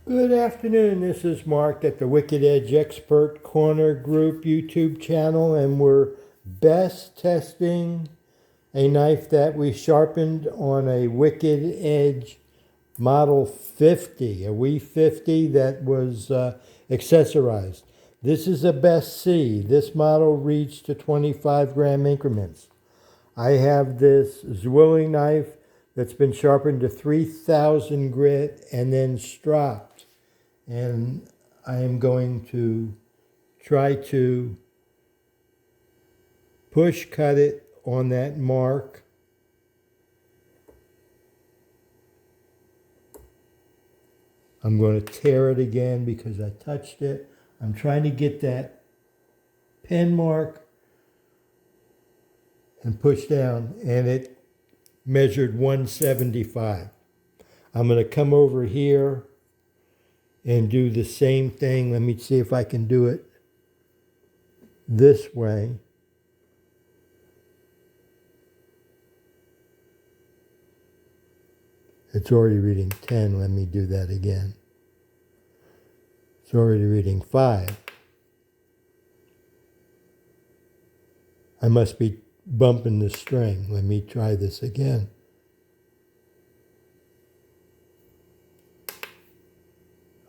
Good afternoon. This is Mark at the Wicked Edge Expert Corner Group YouTube channel, and we're BESS testing a knife that we sharpened on a Wicked Edge Model 50, a WE 50 that was accessorized. This is a BESS C. This model reads to 25 gram increments. I have this Zwilling knife that's been sharpened to 3,000 grit and then stropped. And I am going to try to push cut it on that mark. I'm going to tear it again because I touched it. I'm trying to get that pen mark and push down, and it measured 175. I'm going to come over here and do the same thing. Let me see if I can do it this way. It's already reading 10. Let me do that again. It's already reading 5. I must be bumping the string. Let me try this again.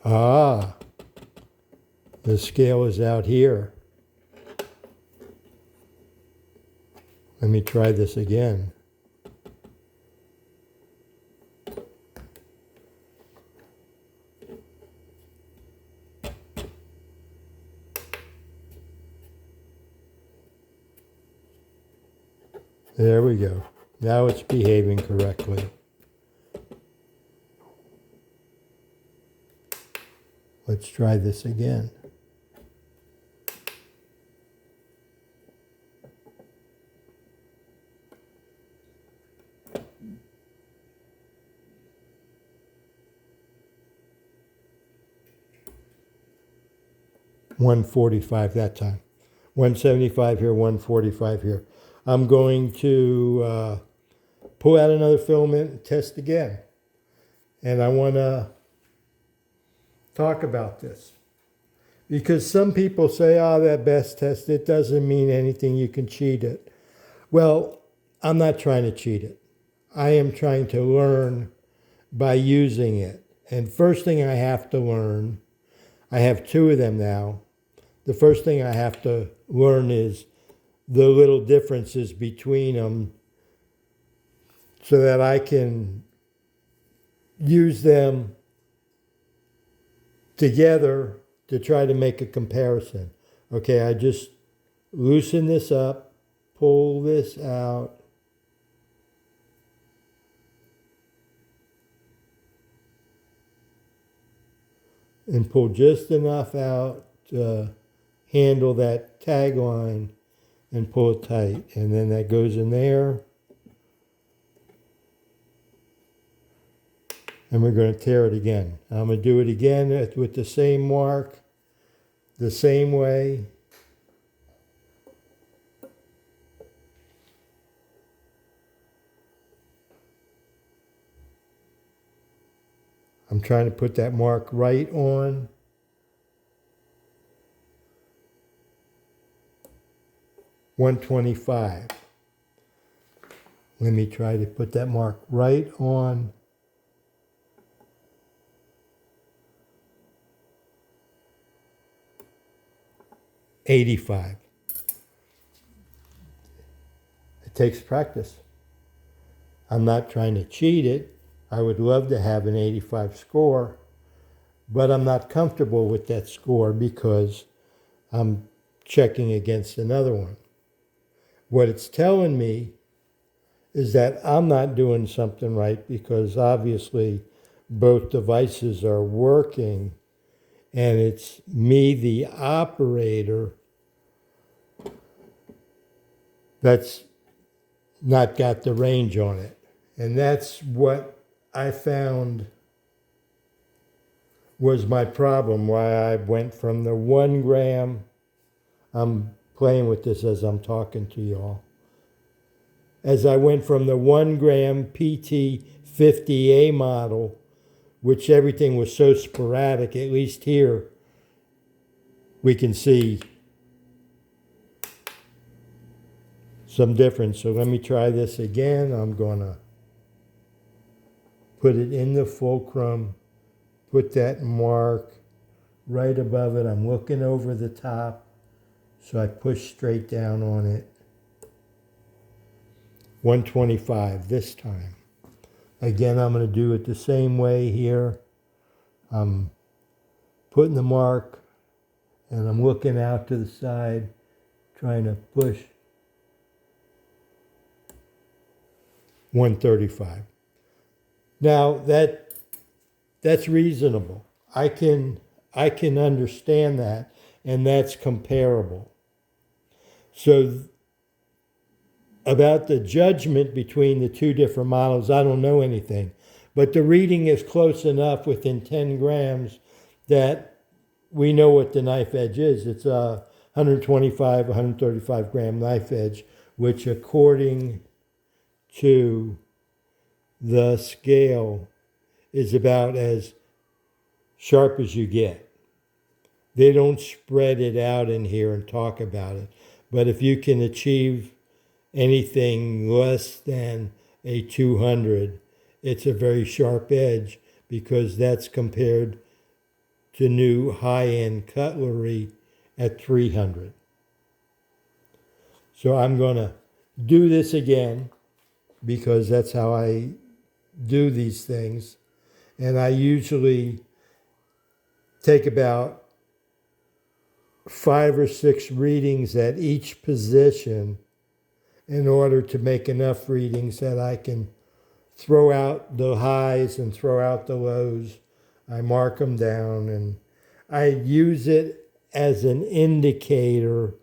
Ah, the scale is out here. Let me try this again. There we go. Now it's behaving correctly. Let's try this again. $145 that time. 175 here, 145 here. I'm going to pull out another filament and test again. And I want to talk about this. Because some people say, oh, that BESS test, it doesn't mean anything, you can cheat it. Well, I'm not trying to cheat it. I am trying to learn by using it. And first thing I have to learn, I have 2 of them now. The first thing I have to learn is the little differences between them so that I can use them together to try to make a comparison. Okay, I just loosen this up, pull this out, and pull just enough out to handle that tag line and pull it tight. And then that goes in there. And we're going to tear it again. I'm going to do it again with the same mark, the same way. I'm trying to put that mark right on. $125. Let me try to put that mark right on. $85. It takes practice. I'm not trying to cheat it. I would love to have an 85 score, but I'm not comfortable with that score because I'm checking against another one. What it's telling me is that I'm not doing something right because obviously both devices are working and it's me, the operator, that's not got the range on it. And that's what I found was my problem, why I went from the 1 gram. I'm playing with this as I'm talking to y'all. As I went from the 1 gram PT 50A model which everything was so sporadic, at least here we can see some difference. So let me try this again. I'm going to put it in the fulcrum, put that mark right above it. I'm looking over the top, so I push straight down on it. 125 this time. Again, I'm going to do it the same way here. I'm putting the mark and I'm looking out to the side, trying to push 135. Now that's reasonable. I can understand that, and that's comparable. So about the judgment between the two different models, I don't know anything. But the reading is close enough within 10 grams that we know what the knife edge is. It's a 125, 135 gram knife edge, which according to the scale is about as sharp as you get. They don't spread it out in here and talk about it. But if you can achieve anything less than a 200, it's a very sharp edge, because that's compared to new high-end cutlery at 300. So I'm going to do this again, because that's how I do these things. And I usually take about 5 or 6 readings at each position in order to make enough readings that I can throw out the highs and throw out the lows. I mark them down, and I use it as an indicator,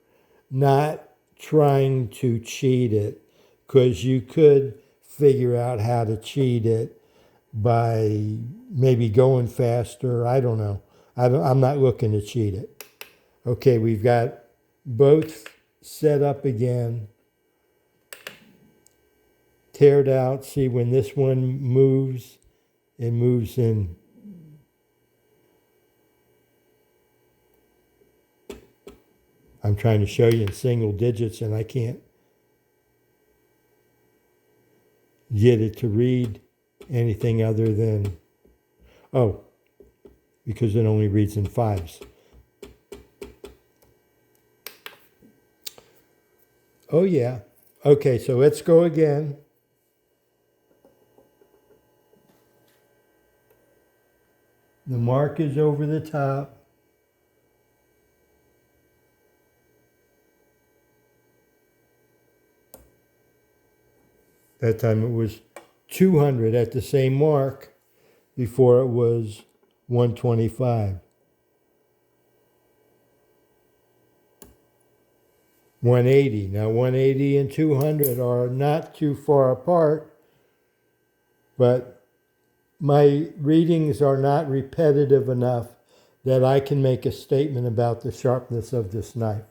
not trying to cheat it, because you could figure out how to cheat it by maybe going faster. I don't know. I'm not looking to cheat it. Okay, we've got both set up again. Tear it out. See, when this one moves, it moves in. I'm trying to show you in single digits, and I can't get it to read anything other than, oh, because it only reads in 5s. Oh, yeah. Okay, so let's go again. The mark is over the top. That time it was 200 at the same mark. Before it was 125. 180. Now 180 and 200 are not too far apart, but my readings are not repetitive enough that I can make a statement about the sharpness of this knife.